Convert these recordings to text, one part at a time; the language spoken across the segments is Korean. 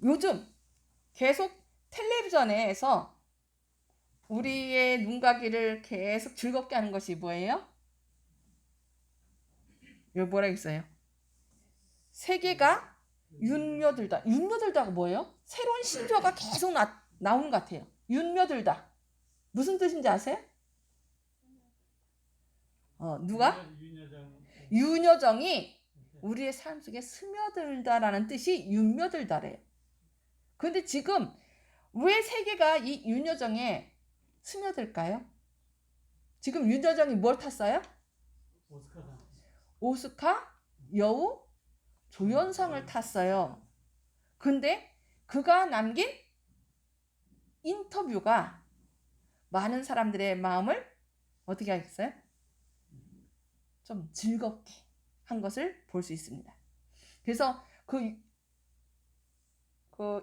요즘 계속 텔레비전에서 우리의 눈가기를 계속 즐겁게 하는 것이 뭐예요? 여기 뭐라 있어요? 세계가 윤며들다. 윤며들다가 뭐예요? 새로운 신조어가 계속 나오는 것 같아요. 윤며들다. 무슨 뜻인지 아세요? 누가? 윤여정이 우리의 삶 속에 스며들다라는 뜻이 윤며들다래요. 그런데 지금 왜 세계가 이 윤여정에 스며들까요? 지금 윤여정이 뭘 탔어요? 오스카 여우 조연상을 탔어요. 근데 그가 남긴 인터뷰가 많은 사람들의 마음을 어떻게 하겠어요? 좀 즐겁게 한 것을 볼 수 있습니다. 그래서 그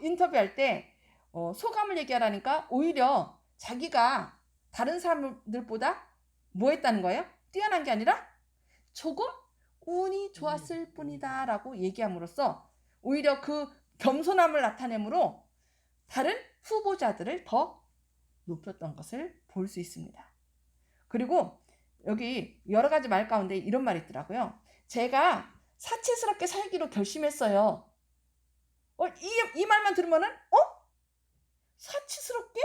인터뷰할 때 소감을 얘기하라니까 오히려 자기가 다른 사람들보다 뭐 했다는 거예요? 뛰어난 게 아니라 조금 운이 좋았을 뿐이다 라고 얘기함으로써 오히려 그 겸손함을 나타내므로 다른 후보자들을 더 높였던 것을 볼 수 있습니다. 그리고 여기 여러 가지 말 가운데 이런 말이 있더라고요. 제가 사치스럽게 살기로 결심했어요. 이 말만 들으면은 사치스럽게?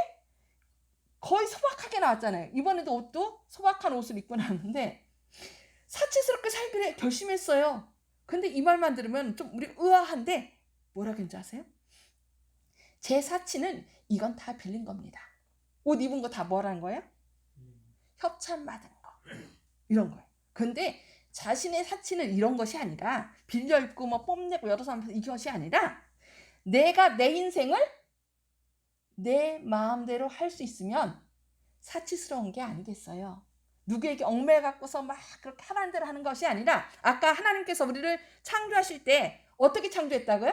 거의 소박하게 나왔잖아요. 이번에도 옷도 소박한 옷을 입고 나왔는데 사치스럽게 살기로 결심했어요. 근데 이 말만 들으면 좀 우리 의아한데 뭐라 그런지 아세요? 제 사치는 이건 다 빌린 겁니다. 옷 입은 거 다 뭐라는 거예요? 협찬 받은 거. 이런 거예요. 근데 자신의 사치는 이런 것이 아니라 빌려 입고 뭐 뽐내고 여러 사람 앞에서 이것이 아니라 내가 내 인생을 내 마음대로 할 수 있으면 사치스러운 게 아니겠어요. 누구에게 얽매 갖고서 막 그렇게 하라는 대로 하는 것이 아니라 아까 하나님께서 우리를 창조하실 때 어떻게 창조했다고요?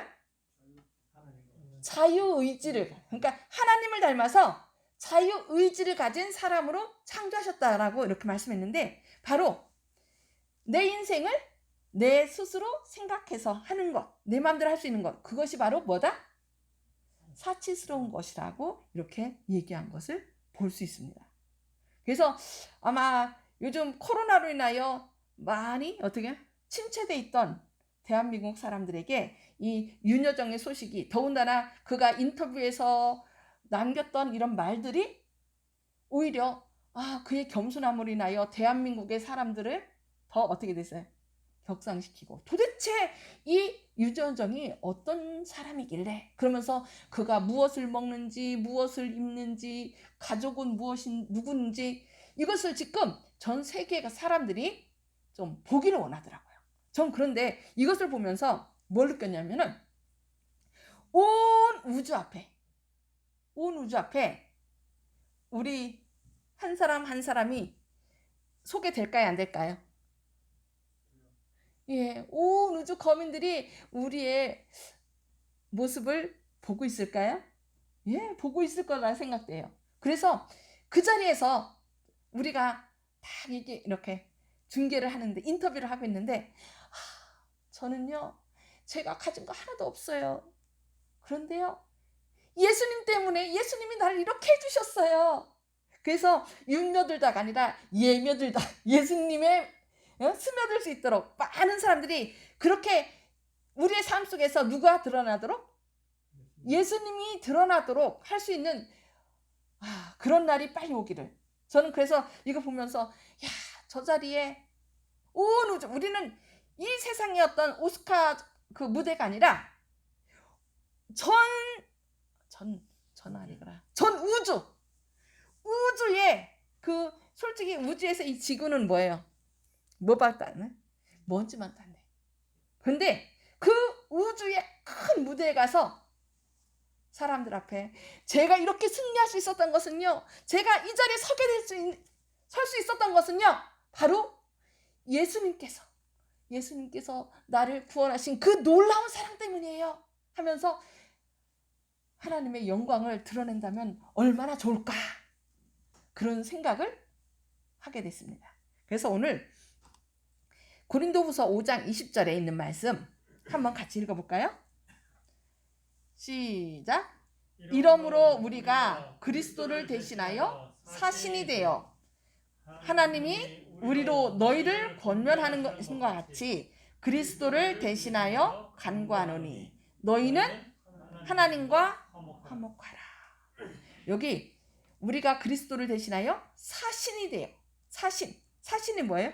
자유의지를, 그러니까 하나님을 닮아서 자유의지를 가진 사람으로 창조하셨다라고 이렇게 말씀했는데 바로 내 인생을 내 스스로 생각해서 하는 것, 내 마음대로 할 수 있는 것, 그것이 바로 뭐다? 사치스러운 것이라고 이렇게 얘기한 것을 볼 수 있습니다. 그래서 아마 요즘 코로나로 인하여 많이 어떻게 침체돼 있던 대한민국 사람들에게 이 윤여정의 소식이 더군다나 그가 인터뷰에서 남겼던 이런 말들이 오히려 그의 겸손함으로 인하여 대한민국의 사람들을 더 어떻게 됐어요? 격상시키고 도대체 이 윤여정이 어떤 사람이길래 그러면서 그가 무엇을 먹는지 무엇을 입는지 가족은 누군지 이것을 지금 전 세계가 사람들이 좀 보기를 원하더라고요. 전 그런데 이것을 보면서 뭘 느꼈냐면은 온 우주 앞에 우리 한 사람 한 사람이 소개될까요? 안 될까요? 예, 온 우주 거민들이 우리의 모습을 보고 있을까요? 예, 보고 있을 거라 생각돼요. 그래서 그 자리에서 우리가 딱 이렇게 중계를 하는데 인터뷰를 하고 있는데 저는요 제가 가진 거 하나도 없어요. 그런데요 예수님 때문에 예수님이 나를 이렇게 해주셨어요. 그래서 윤며들다가 아니라 예며들다 예수님의 스며들 수 있도록 많은 사람들이 그렇게 우리의 삶 속에서 누가 드러나도록? 예수님이 드러나도록 할 수 있는 그런 날이 빨리 오기를. 저는 그래서 이거 보면서 저 자리에 온 우주 우리는 이 세상의 어떤 오스카 그 무대가 아니라 전 우주의 그 솔직히 우주에서 이 지구는 뭐예요? 뭐밖에 안 해? 먼지만 탔네. 근데 그 우주의 큰 무대에 가서 사람들 앞에 제가 이렇게 승리할 수 있었던 것은요, 제가 이 자리에 설 수 있었던 것은요, 바로 예수님께서 나를 구원하신 그 놀라운 사랑 때문이에요 하면서 하나님의 영광을 드러낸다면 얼마나 좋을까 그런 생각을 하게 됐습니다. 그래서 오늘 고린도후서 5장 20절에 있는 말씀 한번 같이 읽어볼까요? 시작. 이러므로 우리가 그리스도를 대신하여 사신이 되어 하나님이 우리로 너희를 권면하는 것과 같이 그리스도를 대신하여 간구하노니 너희는 하나님과 화목하라. 여기 우리가 그리스도를 대신하여 사신이 돼요. 사신이 뭐예요?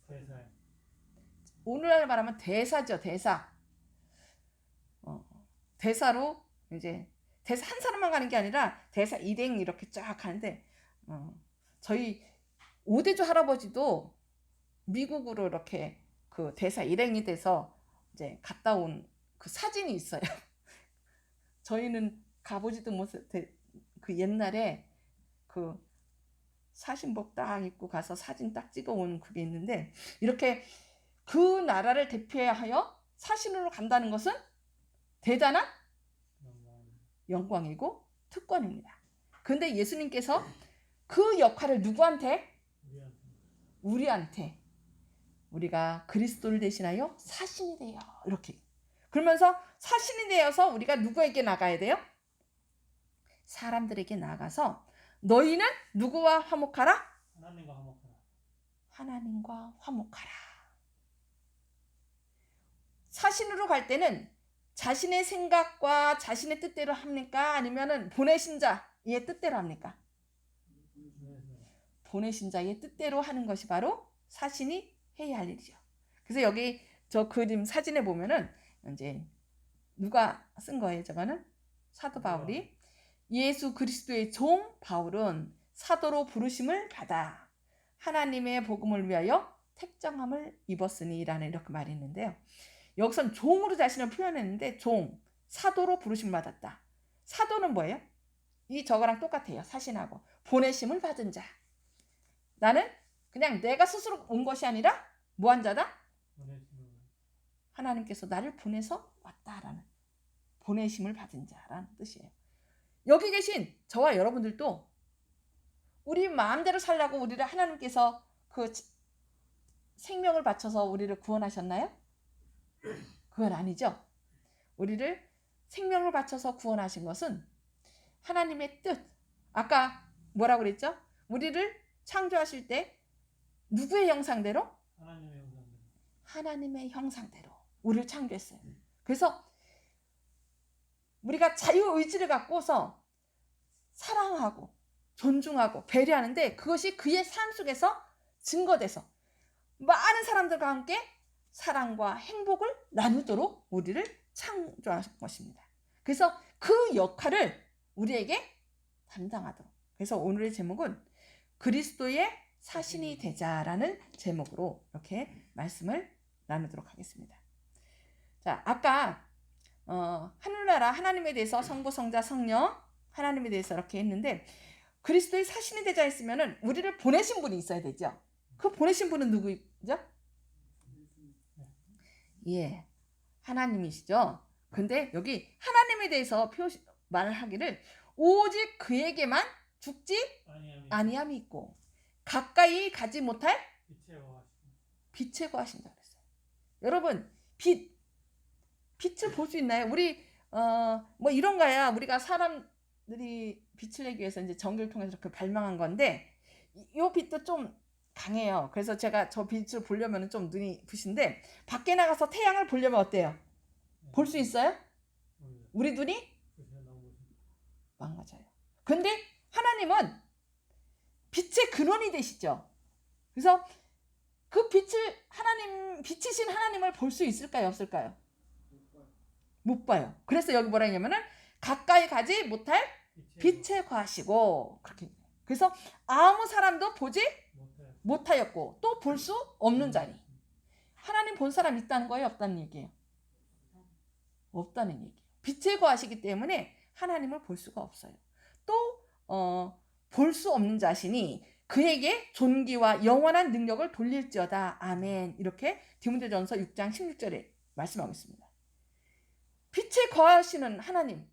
대사. 오늘날 말하면 대사죠. 대사. 대사로 이제 대사 한 사람만 가는 게 아니라 대사 일행 이렇게 쫙 가는데 저희 오대주 할아버지도 미국으로 이렇게 그 대사 일행이 돼서 이제 갔다 온 그 사진이 있어요. 저희는 가보지도 못해. 그 옛날에 그 사신복 딱 입고 가서 사진 딱 찍어 온 그게 있는데 이렇게 그 나라를 대표하여 사신으로 간다는 것은 대단한 영광이고 특권입니다. 근데 예수님께서 그 역할을 누구한테? 우리한테. 우리가 그리스도를 대신하여 사신이 돼요. 이렇게. 그러면서 사신이 되어서 우리가 누구에게 나가야 돼요? 사람들에게 나가서 너희는 누구와 화목하라? 하나님과 화목하라. 하나님과 화목하라. 사신으로 갈 때는 자신의 생각과 자신의 뜻대로 합니까? 아니면은 보내신 자의 뜻대로 합니까? 보내신 자의 뜻대로 하는 것이 바로 사신이 해야 할 일이죠. 그래서 여기 저 그림 사진에 보면은 이제 누가 쓴 거예요? 저거는 사도 바울이 예수 그리스도의 종 바울은 사도로 부르심을 받아 하나님의 복음을 위하여 택정함을 입었으니라는 이렇게 말이 있는데요. 여기선 종으로 자신을 표현했는데 종, 사도로 부르심을 받았다. 사도는 뭐예요? 이 저거랑 똑같아요. 사신하고 보내심을 받은 자. 나는 그냥 내가 스스로 온 것이 아니라 뭐한 자다? 하나님께서 나를 보내서 왔다라는 보내심을 받은 자라는 뜻이에요. 여기 계신 저와 여러분들도 우리 마음대로 살라고 우리를 하나님께서 그 생명을 바쳐서 우리를 구원하셨나요? 그건 아니죠. 우리를 생명을 바쳐서 구원하신 것은 하나님의 뜻. 아까 뭐라고 그랬죠? 우리를 창조하실 때 누구의 형상대로? 하나님의 형상대로 우리를 창조했어요. 그래서 우리가 자유의지를 갖고서 사랑하고 존중하고 배려하는데 그것이 그의 삶 속에서 증거돼서 많은 사람들과 함께 사랑과 행복을 나누도록 우리를 창조한 것입니다. 그래서 그 역할을 우리에게 담당하도록. 그래서 오늘의 제목은 그리스도의 사신이 되자라는 제목으로 이렇게 말씀을 나누도록 하겠습니다. 자, 아까 하늘나라 하나님에 대해서 성부, 성자, 성령 하나님에 대해서 이렇게 했는데 그리스도의 사신이 되자 했으면은 우리를 보내신 분이 있어야 되죠. 그 보내신 분은 누구죠? 예, 하나님이시죠. 근데 여기 하나님에 대해서 말하기를 오직 그에게만 죽지 아니함이 있고 가까이 가지 못할 빛에 거하신다 그랬어요. 여러분 빛을 볼 수 있나요? 우리 뭐 이런가야 우리가 사람들이 빛을 내기 위해서 이제 전기를 통해서 이렇게 발명한 건데 이 빛도 좀 강해요. 그래서 제가 저 빛을 보려면 좀 눈이 부신데 밖에 나가서 태양을 보려면 어때요? 볼 수 있어요? 우리 눈이 망가져요. 근데 하나님은 빛의 근원이 되시죠. 그래서 그 빛이신 하나님을 볼 수 있을까요? 없을까요? 못 봐요. 그래서 여기 뭐라 했냐면은 가까이 가지 못할 빛에 거하시고 그렇게. 그래서 아무 사람도 보지 못하였고 또 볼 수 없는 자니. 하나님 본 사람 있다는 거예요? 없다는 얘기예요? 없다는 얘기예요. 빛에 거하시기 때문에 하나님을 볼 수가 없어요. 또 볼 수 없는 자시니 그에게 존귀와 영원한 능력을 돌릴지어다. 아멘. 이렇게 디모데전서 6장 16절에 말씀하고 있습니다. 빛에 거하시는 하나님.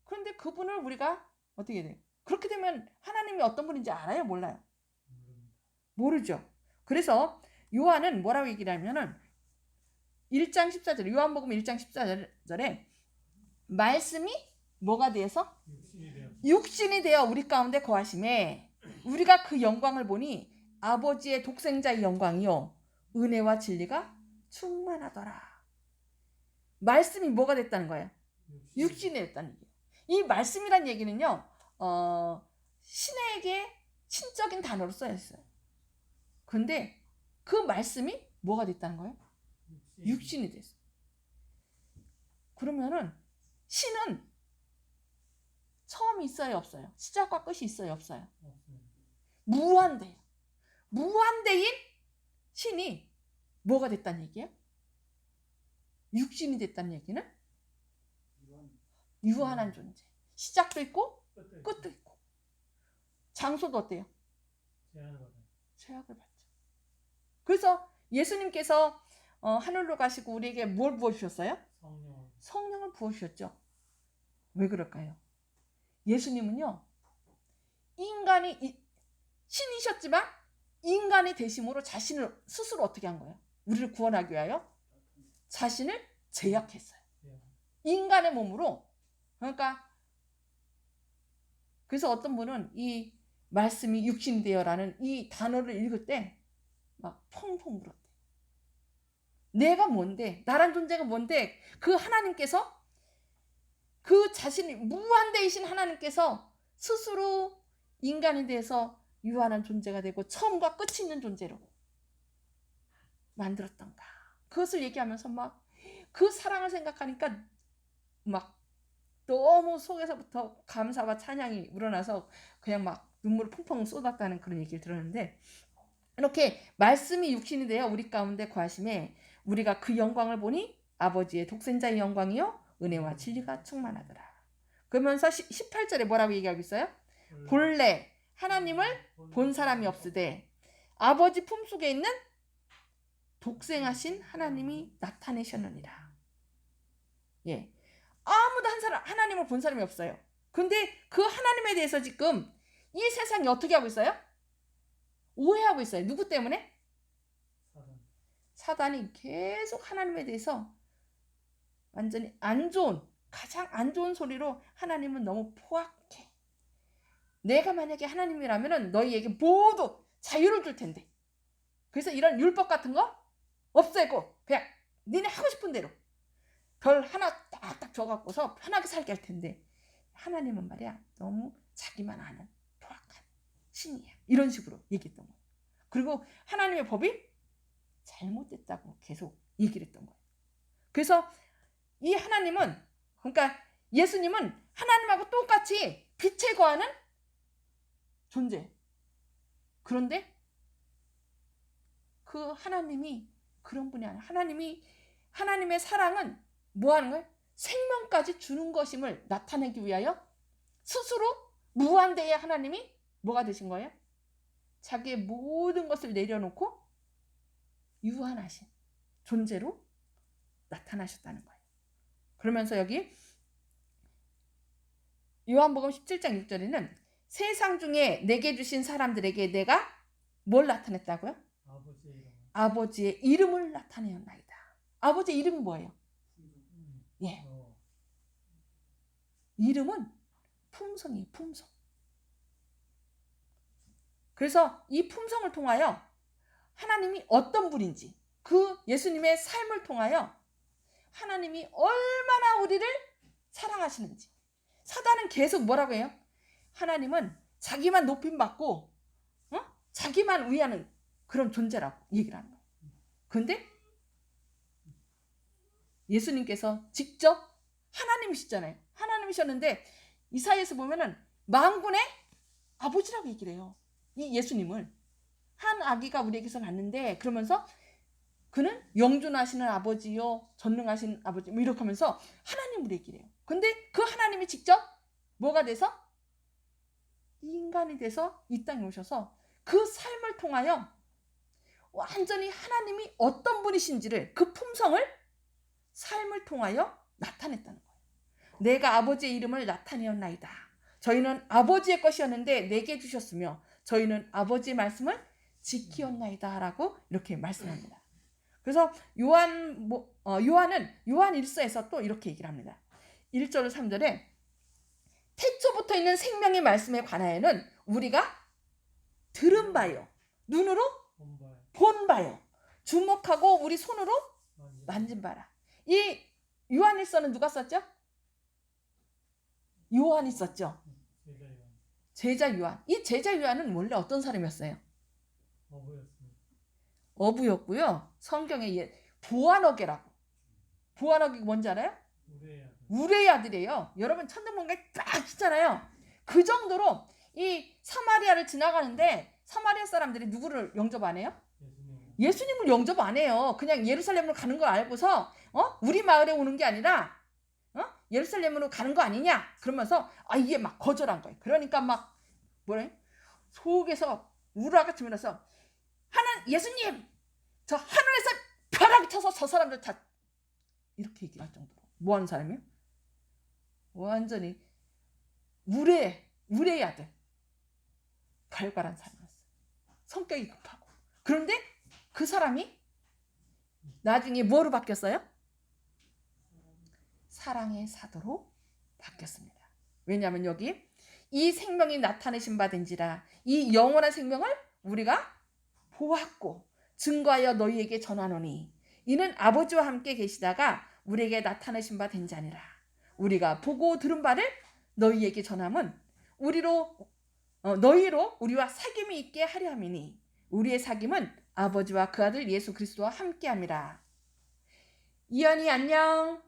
그런데 그분을 우리가 어떻게 돼요? 그렇게 되면 하나님이 어떤 분인지 알아요? 몰라요? 모르죠. 그래서 요한은 뭐라고 얘기를 하면은 1장 14절 요한복음 1장 14절에 말씀이 뭐가 되어서? 육신이 되어 육신이 되어 우리 가운데 거하심에 우리가 그 영광을 보니 아버지의 독생자의 영광이요 은혜와 진리가 충만하더라. 말씀이 뭐가 됐다는 거예요? 육신이 됐다는 얘기예요. 이 말씀이란 얘기는요, 신에게 신적인 단어로 쓰여 있어요. 근데 그 말씀이 뭐가 됐다는 거예요? 육신이 됐어요. 그러면은 신은 처음이 있어요, 없어요? 시작과 끝이 있어요, 없어요? 없습니다. 무한대예요. 무한대인 신이 뭐가 됐다는 얘기예요? 육신이 됐다는 얘기는 유한한 존재. 시작도 있고 끝도 있고. 장소도 어때요? 제한을 받아요. 제약을 받죠. 그래서 예수님께서 하늘로 가시고 우리에게 뭘 부어주셨어요? 성령을 성령을 부어주셨죠. 왜 그럴까요? 예수님은요, 신이셨지만 인간이 되심으로 자신을 스스로 어떻게 한 거예요? 우리를 구원하기 위하여 자신을 제약했어요. 인간의 몸으로. 그러니까 그래서 어떤 분은 이 말씀이 육신이 되어라는 이 단어를 읽을 때 막 펑펑 울었대. 내가 뭔데? 나란 존재가 뭔데? 그 하나님께서 그 자신이 무한대이신 하나님께서 스스로 인간에 대해서 유한한 존재가 되고 처음과 끝이 있는 존재로 만들었던가. 그것을 얘기하면서 막 그 사랑을 생각하니까 막 너무 속에서부터 감사와 찬양이 우러나서 그냥 막 눈물을 펑펑 쏟았다는 그런 얘기를 들었는데, 이렇게 말씀이 육신이 되어 우리 가운데 거하심에 우리가 그 영광을 보니 아버지의 독생자의 영광이요 은혜와 진리가 충만하더라. 그러면서 18절에 뭐라고 얘기하고 있어요? 본래 하나님을 본 사람이 없으되 아버지 품속에 있는 독생하신 하나님이 나타내셨느니라. 예, 아무도 하나님을 본 사람이 없어요. 근데 그 하나님에 대해서 지금 이 세상이 어떻게 하고 있어요? 오해하고 있어요. 누구 때문에? 사단이 계속 하나님에 대해서 완전히 가장 안 좋은 소리로 하나님은 너무 포악해. 내가 만약에 하나님이라면 너희에게 모두 자유를 줄 텐데. 그래서 이런 율법 같은 거 없애고 그냥 니네 하고 싶은 대로 별 하나 딱딱 줘갖고서 편하게 살게 할 텐데, 하나님은 말이야 너무 자기만 아는 포악한 신이야. 이런 식으로 얘기했던 거예요. 그리고 하나님의 법이 잘못됐다고 계속 얘기를 했던 거예요. 그래서 이 하나님은, 그러니까 예수님은 하나님하고 똑같이 빛에 거하는 존재. 그런데 그 하나님이 그런 분이 아니에요. 하나님의 사랑은 뭐 하는 거예요? 생명까지 주는 것임을 나타내기 위하여 스스로 무한대의 하나님이 뭐가 되신 거예요? 자기의 모든 것을 내려놓고 유한하신 존재로 나타나셨다는 거예요. 그러면서 여기 요한복음 17장 6절에는 세상 중에 내게 주신 사람들에게 내가 뭘 나타냈다고요? 아버지의 이름을 나타내었나이다. 아버지의 이름이 뭐예요? 예. 이름은 품성이에요. 품성. 그래서 이 품성을 통하여 하나님이 어떤 분인지, 그 예수님의 삶을 통하여 하나님이 얼마나 우리를 사랑하시는지. 사단은 계속 뭐라고 해요? 하나님은 자기만 높임받고 자기만 위하는 그런 존재라고 얘기를 하는 거예요. 근데 예수님께서 직접 하나님이시잖아요. 하나님이셨는데 이사야에서 보면은 만군의 아버지라고 얘기를 해요. 이 예수님을 한 아기가 우리에게서 났는데, 그러면서 그는 영존하시는 아버지요 전능하신 아버지 뭐 이렇게 하면서 하나님으로 얘기를 해요. 근데 그 하나님이 직접 뭐가 돼서 인간이 돼서 이 땅에 오셔서 그 삶을 통하여 완전히 하나님이 어떤 분이신지를, 그 품성을 삶을 통하여 나타냈다는 거예요. 내가 아버지의 이름을 나타내었나이다. 저희는 아버지의 것이었는데 내게 주셨으며 저희는 아버지의 말씀을 지키었나이다 라고 이렇게 말씀합니다. 그래서 요한은 요한 1서에서 또 이렇게 얘기를 합니다. 1절 3절에 태초부터 있는 생명의 말씀에 관하여는 우리가 들은 바요, 눈으로 본바에 본 바요, 주목하고 우리 손으로 만진 바라. 이 요한일서는 누가 썼죠? 요한이 썼죠. 제자요. 제자 요한. 이 제자 요한은 원래 어떤 사람이었어요? 어부였습니다. 어부였고요. 성경에 보아너게라고. 보아너게 뭔지 알아요? 우레야. 우레의 아들이에요. 여러분 천정문가에 딱 있잖아요. 그 정도로 이 사마리아를 지나가는데 사마리아 사람들이 누구를 영접 안 해요? 예수님을 영접 안 해요. 그냥 예루살렘으로 가는 걸 알고서 우리 마을에 오는 게 아니라 예루살렘으로 가는 거 아니냐? 그러면서 이게 막 거절한 거예요. 그러니까 막 뭐래? 속에서 우라가 치면서 예수님 저 하늘에서 벼락이 쳐서 저 사람들 다 이렇게 얘기할 정도로 뭐 하는 사람이에요? 완전히 우레의 아들, 갈갈한 사람이었어요. 성격이 급하고. 그런데 그 사람이 나중에 뭐로 바뀌었어요? 사랑의 사도로 바뀌었습니다. 왜냐하면 여기 이 생명이 나타내신 바 된지라 이 영원한 생명을 우리가 보았고 증거하여 너희에게 전하노니 이는 아버지와 함께 계시다가 우리에게 나타내신 바 된 자니라. 우리가 보고 들은 바를 너희에게 전함은 너희로 우리와 사귐이 있게 하려 함이니 우리의 사귐은 아버지와 그 아들 예수 그리스도와 함께함이라. 이현이 안녕.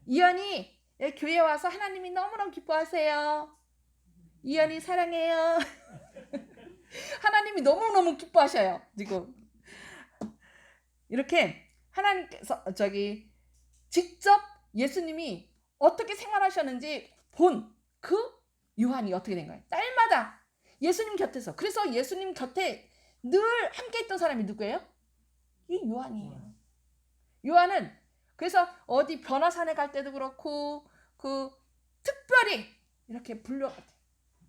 이현이 교회 와서 하나님이 너무너무 기뻐하세요. 이현이 사랑해요. 하나님이 너무너무 기뻐하셔요. 지금 이렇게 하나님께서 직접 예수님이 어떻게 생활하셨는지 본 그 요한이 어떻게 된 거예요? 딸마다 예수님 곁에서. 그래서 예수님 곁에 늘 함께 있던 사람이 누구예요? 이 요한이에요. 요한은 그래서 어디 변화산에 갈 때도 그렇고 그 특별히 이렇게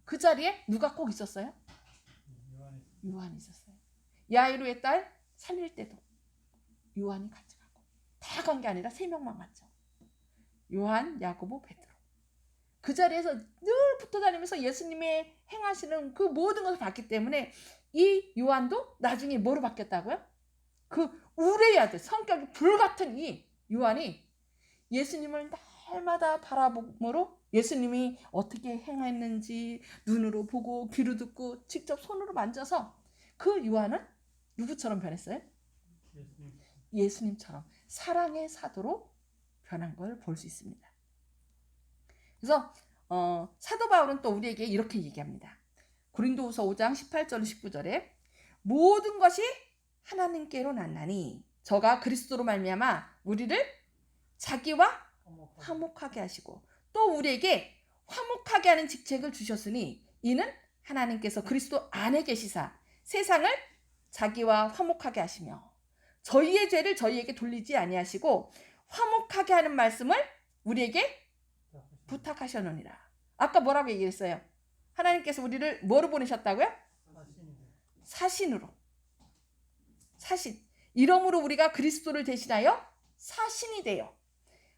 그 자리에 누가 꼭 있었어요? 요한이 있었어요. 야이로의 딸 살릴 때도 요한이 같이 가고 다 간 게 아니라 3명만 갔죠. 요한, 야고보, 베드로. 그 자리에서 늘 붙어 다니면서 예수님의 행하시는 그 모든 것을 봤기 때문에 이 요한도 나중에 뭐로 바뀌었다고요? 그 우레의 아들, 성격이 불같은 이 요한이 예수님을 날마다 바라보므로 예수님이 어떻게 행했는지 눈으로 보고 귀로 듣고 직접 손으로 만져서 그 요한은 누구처럼 변했어요? 예수님처럼 사랑의 사도로 변한 걸 볼 수 있습니다. 그래서 사도 바울은 또 우리에게 이렇게 얘기합니다. 고린도후서 5장 18절 19절에 모든 것이 하나님께로 났나니 저가 그리스도로 말미암아 우리를 자기와 화목하게 하시고 또 우리에게 화목하게 하는 직책을 주셨으니 이는 하나님께서 그리스도 안에 계시사 세상을 자기와 화목하게 하시며 저희의 죄를 저희에게 돌리지 아니하시고 화목하게 하는 말씀을 우리에게 부탁하셨느니라. 아까 뭐라고 얘기했어요? 하나님께서 우리를 뭐로 보내셨다고요? 사신으로. 사신. 이러므로 우리가 그리스도를 대신하여 사신이 되어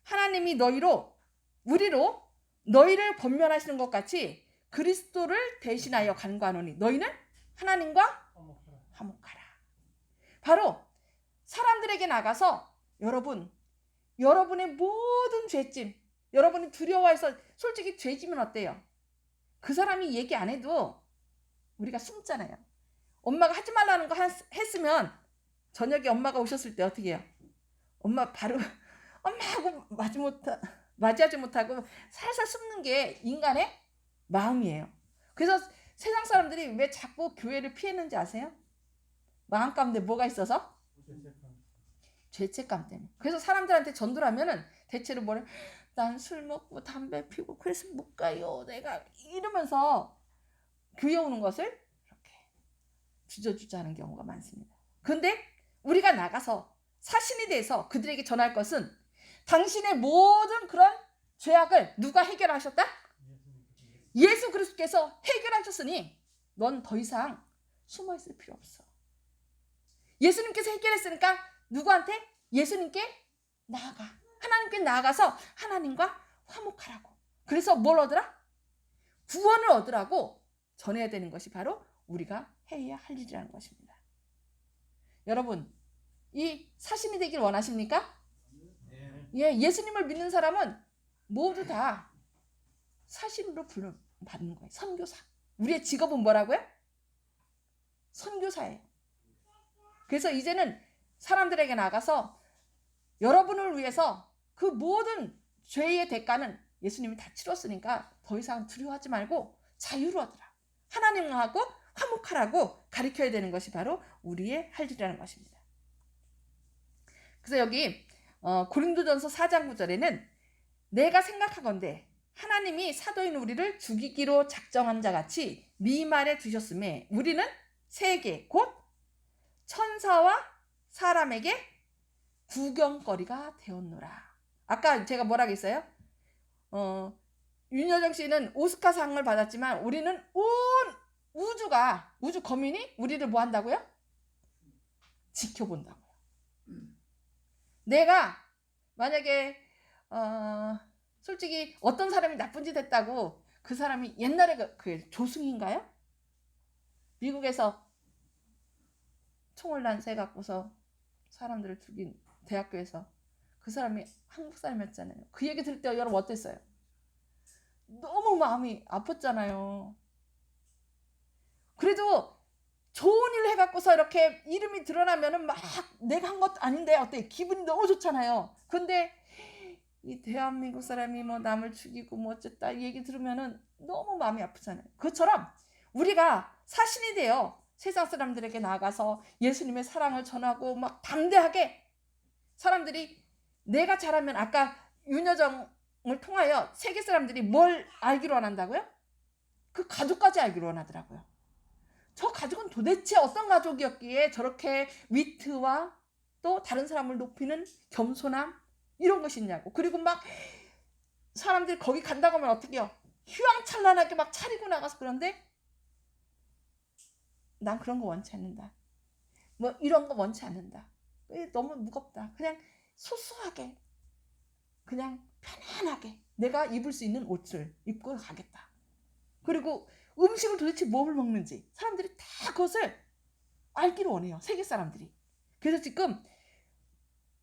하나님이 우리로 너희를 권면하시는 것 같이 그리스도를 대신하여 간구하노니 너희는 하나님과 화목하라. 바로 사람들에게 나가서 여러분의 모든 죄짐, 여러분이 두려워해서 솔직히 죄짐은 어때요? 그 사람이 얘기 안 해도 우리가 숨잖아요. 엄마가 하지 말라는 거 했으면 저녁에 엄마가 오셨을 때 어떻게 해요? 엄마 바로 엄마하고 맞이하지 못하고 살살 숨는 게 인간의 마음이에요. 그래서 세상 사람들이 왜 자꾸 교회를 피했는지 아세요? 마음 가운데 뭐가 있어서? 죄책감 때문에. 그래서 사람들한테 전도를 하면은 대체로 난 술 먹고 담배 피고 그래서 못 가요. 내가 이러면서 교회 오는 것을 이렇게 주저주저하는 경우가 많습니다. 근데 우리가 나가서 사신이 돼서 그들에게 전할 것은 당신의 모든 그런 죄악을 누가 해결하셨다? 예수 그리스도께서 해결하셨으니 넌 더 이상 숨어 있을 필요 없어. 예수님께서 해결했으니까 누구한테? 예수님께 나아가. 하나님께 나아가서 하나님과 화목하라고. 그래서 뭘 얻으라? 구원을 얻으라고 전해야 되는 것이 바로 우리가 해야 할 일이라는 것입니다. 여러분, 이 사신이 되길 원하십니까? 예, 예수님을 믿는 사람은 모두 다 사신으로 받는 거예요. 선교사. 우리의 직업은 뭐라고요? 선교사예요. 그래서 이제는 사람들에게 나가서 여러분을 위해서 그 모든 죄의 대가는 예수님이 다 치렀으니까 더 이상 두려워하지 말고 자유를 얻으라. 하나님하고 화목하라고 가르쳐야 되는 것이 바로 우리의 할 일이라는 것입니다. 그래서 여기 고린도전서 4장 9절에는 내가 생각하건대 하나님이 사도인 우리를 죽이기로 작정한 자같이 미말에 두셨음에 우리는 세계 곧 천사와 사람에게 구경거리가 되었노라. 아까 제가 뭐라고 했어요? 윤여정 씨는 오스카상을 받았지만 우리는 온 우주 거민이 우리를 뭐 한다고요? 지켜본다고요. 내가 만약에 솔직히 어떤 사람이 나쁜 짓 했다고 그 사람이 옛날에 그 조승인가요? 미국에서 총을 난세 갖고서 사람들을 죽인 대학교에서 그 사람이 한국 사람이었잖아요. 그 얘기 들을 때 여러분 어땠어요? 너무 마음이 아팠잖아요. 그래도 좋은 일 해갖고서 이렇게 이름이 드러나면은 막 내가 한 것도 아닌데 어때? 기분이 너무 좋잖아요. 근데 이 대한민국 사람이 뭐 남을 죽이고 뭐 어쨌다 이 얘기 들으면은 너무 마음이 아프잖아요. 그것처럼 우리가 사신이 되어 세상 사람들에게 나아가서 예수님의 사랑을 전하고 막 담대하게 사람들이 내가 잘하면 아까 윤여정을 통하여 세계 사람들이 뭘 알기로 원한다고요? 그 가족까지 알기로 원하더라고요. 저 가족은 도대체 어떤 가족이었기에 저렇게 위트와 또 다른 사람을 높이는 겸손함 이런 것이 있냐고. 그리고 막 사람들이 거기 간다고 하면 어떻게 해요? 휘황찬란하게 막 차리고 나가서 그런데 난 그런 거 원치 않는다. 뭐 이런 거 원치 않는다. 너무 무겁다. 그냥 소소하게 그냥 편안하게 내가 입을 수 있는 옷을 입고 가겠다. 그리고 음식을 도대체 뭘 먹는지 사람들이 다 그것을 알기를 원해요. 세계 사람들이. 그래서 지금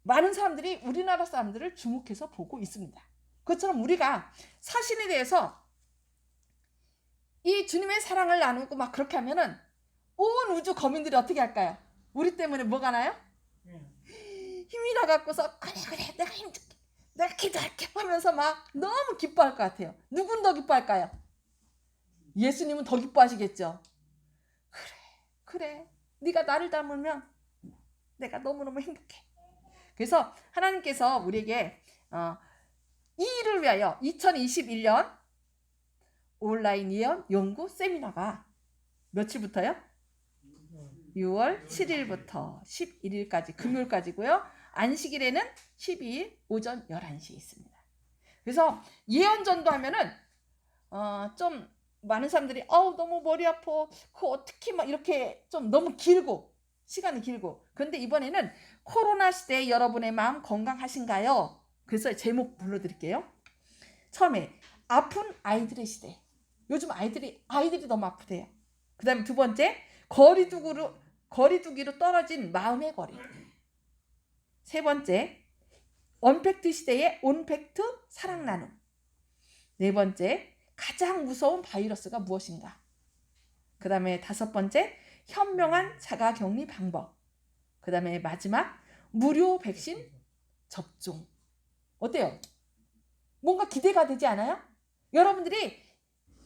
많은 사람들이 우리나라 사람들을 주목해서 보고 있습니다. 그것처럼 우리가 사신에 대해서 이 주님의 사랑을 나누고 막 그렇게 하면은 온 우주 거민들이 어떻게 할까요? 우리 때문에 뭐가 나요? 힘이 나갖고서 그래 내가 힘줄게 내가 기도할게 하면서 막 너무 기뻐할 것 같아요. 누군 더 기뻐할까요? 예수님은 더 기뻐하시겠죠. 그래 네가 나를 닮으면 내가 너무너무 행복해. 그래서 하나님께서 우리에게 이 일을 위하여 2021년 온라인 예언 연구 세미나가 며칠부터요? 6월 7일부터 11일까지 금요일까지고요. 안식일에는 12일 오전 11시에 있습니다. 그래서 예언 전도하면은 좀 많은 사람들이 너무 머리 아파. 그거 어떻게 막 이렇게 좀 너무 길고 시간이 길고. 그런데 이번에는 코로나 시대에 여러분의 마음 건강하신가요? 그래서 제목 불러드릴게요. 처음에 아픈 아이들의 시대. 요즘 아이들이 너무 아프대요. 그 다음에 두 번째 거리두기로 떨어진 마음의 거리. 세 번째 언팩트 시대의 온팩트 사랑 나눔. 네 번째 가장 무서운 바이러스가 무엇인가. 그 다음에 다섯 번째 현명한 자가격리 방법. 그 다음에 마지막 무료 백신 접종. 어때요? 뭔가 기대가 되지 않아요? 여러분들이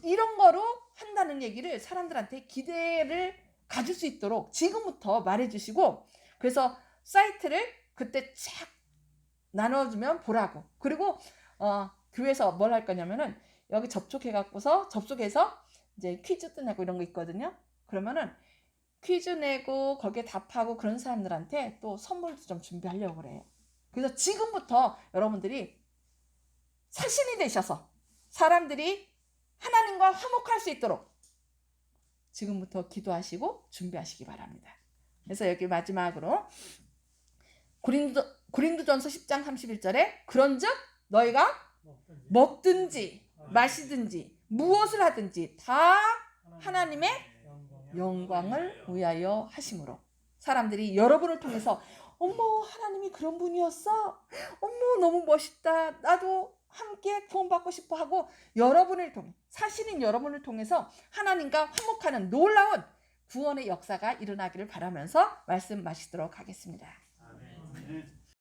이런 거로 한다는 얘기를 사람들한테 기대를 가질 수 있도록 지금부터 말해주시고, 그래서 사이트를 그때 쫙 나눠주면 보라고. 그리고 교회에서 뭘 할 거냐면은 여기 접속해서 이제 퀴즈도 내고 이런 거 있거든요. 그러면은 퀴즈 내고 거기에 답하고 그런 사람들한테 또 선물도 좀 준비하려고 그래요. 그래서 지금부터 여러분들이 사신이 되셔서 사람들이 하나님과 화목할 수 있도록 지금부터 기도하시고 준비하시기 바랍니다. 그래서 여기 마지막으로 고린도전서 10장 31절에 그런즉 너희가 먹든지 마시든지 무엇을 하든지 다 하나님의 영광을 위하여 하심으로. 사람들이 여러분을 통해서 어머 하나님이 그런 분이었어, 어머 너무 멋있다, 나도 함께 구원받고 싶어 하고 여러분을 통해, 사실인 여러분을 통해서 하나님과 화목하는 놀라운 구원의 역사가 일어나기를 바라면서 말씀 마치도록 하겠습니다. 아멘.